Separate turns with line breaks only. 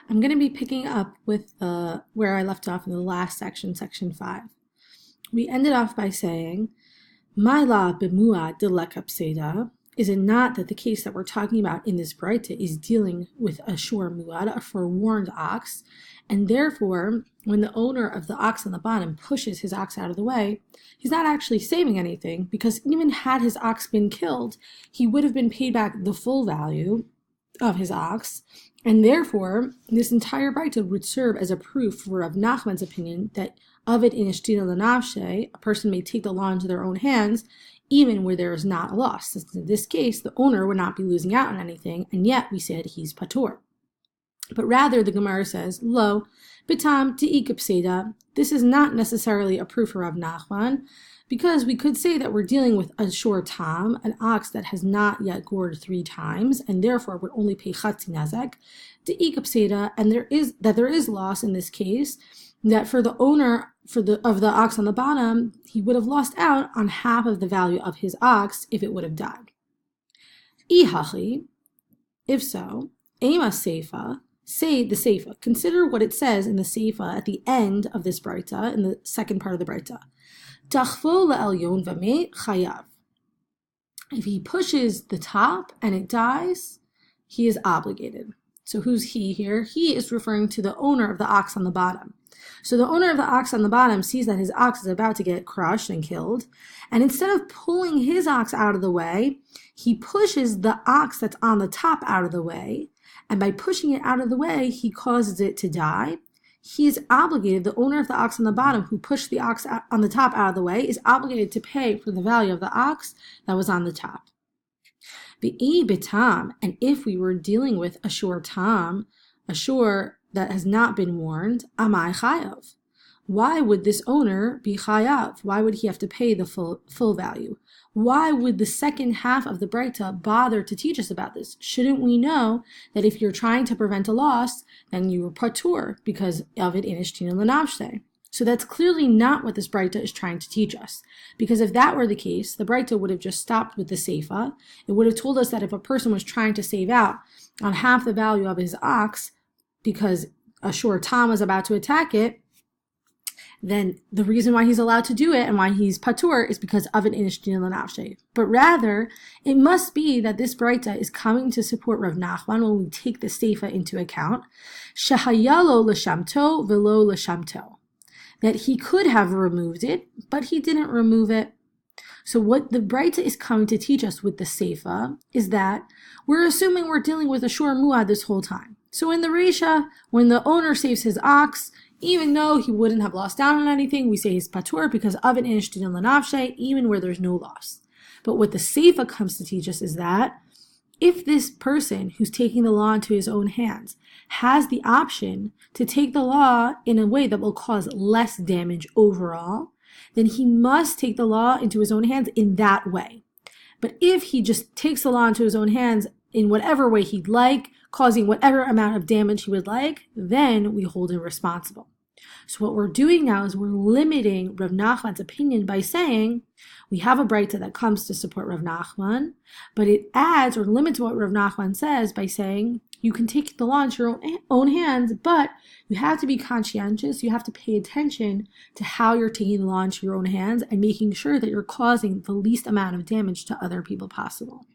I'm going to be picking up with where I left off in the last section, section 5. We ended off by saying, My la b'muad de lekapseda. Is it not that the case that we're talking about in this Braita is dealing with a shor muad, a forewarned ox, and therefore, when the owner of the ox on the bottom pushes his ox out of the way, he's not actually saving anything, because even had his ox been killed, he would have been paid back the full value of his ox, and therefore, this entire Braita would serve as a proof for Rav Nachman's opinion that Avid in Ishtina Lanavshe, a person may take the law into their own hands, even where there is not a loss. Since in this case, the owner would not be losing out on anything, and yet we said he's patur. But rather, the Gemara says, Lo, bitam te'ikapseda. This is not necessarily a proof for Rav Nachman, because we could say that we're dealing with a shor tam, an ox that has not yet gored 3 times, and therefore would only pay chatzi nazek, te'ikapseda, and there is loss in this case, that for the owner of the ox on the bottom, he would have lost out on half of the value of his ox if it would have died. Ihachi, if so, ema seifa, say the seifa. Consider what it says in the seifa at the end of this Braita, in the second part of the Braita. Tachvo le'elyon v'me chayav. If he pushes the top and it dies, he is obligated. So who's he here? He is referring to the owner of the ox on the bottom. So the owner of the ox on the bottom sees that his ox is about to get crushed and killed, and instead of pulling his ox out of the way, he pushes the ox that's on the top out of the way, and by pushing it out of the way, he causes it to die. He is obligated, the owner of the ox on the bottom who pushed the ox on the top out of the way, is obligated to pay for the value of the ox that was on the top. Bitam, and if we were dealing with a shor tam, a shor that has not been warned, amai chayav. Why would this owner be chayav? Why would he have to pay the full value? Why would the second half of the Braita bother to teach us about this? Shouldn't we know that if you're trying to prevent a loss, then you were patur because of it in Ishtina Lanavshe? So that's clearly not what this Braita is trying to teach us. Because if that were the case, the Braita would have just stopped with the seifa. It would have told us that if a person was trying to save out on half the value of his ox because a shor tam was about to attack it, then the reason why he's allowed to do it and why he's patur is because of an inishtin lanavshe. But rather, it must be that this Braita is coming to support Rav Nachman when we take the seifa into account. Shehayalo l'shamto velo l'shamto. That he could have removed it, but he didn't remove it. So what the Braita is coming to teach us with the seifa is that we're assuming we're dealing with a shor muad this whole time. So in the Reisha, when the owner saves his ox, even though he wouldn't have lost out on anything, we say he's patur because of an inishtin lanavshe, even where there's no loss. But what the seifa comes to teach us is that if this person who's taking the law into his own hands has the option to take the law in a way that will cause less damage overall, then he must take the law into his own hands in that way. But if he just takes the law into his own hands in whatever way he'd like, causing whatever amount of damage he would like, then we hold him responsible. So what we're doing now is we're limiting Rav Nachman's opinion by saying we have a Braita that comes to support Rav Nachman, but it adds or limits what Rav Nachman says by saying you can take the law into your own hands, but you have to be conscientious, you have to pay attention to how you're taking the law into your own hands and making sure that you're causing the least amount of damage to other people possible.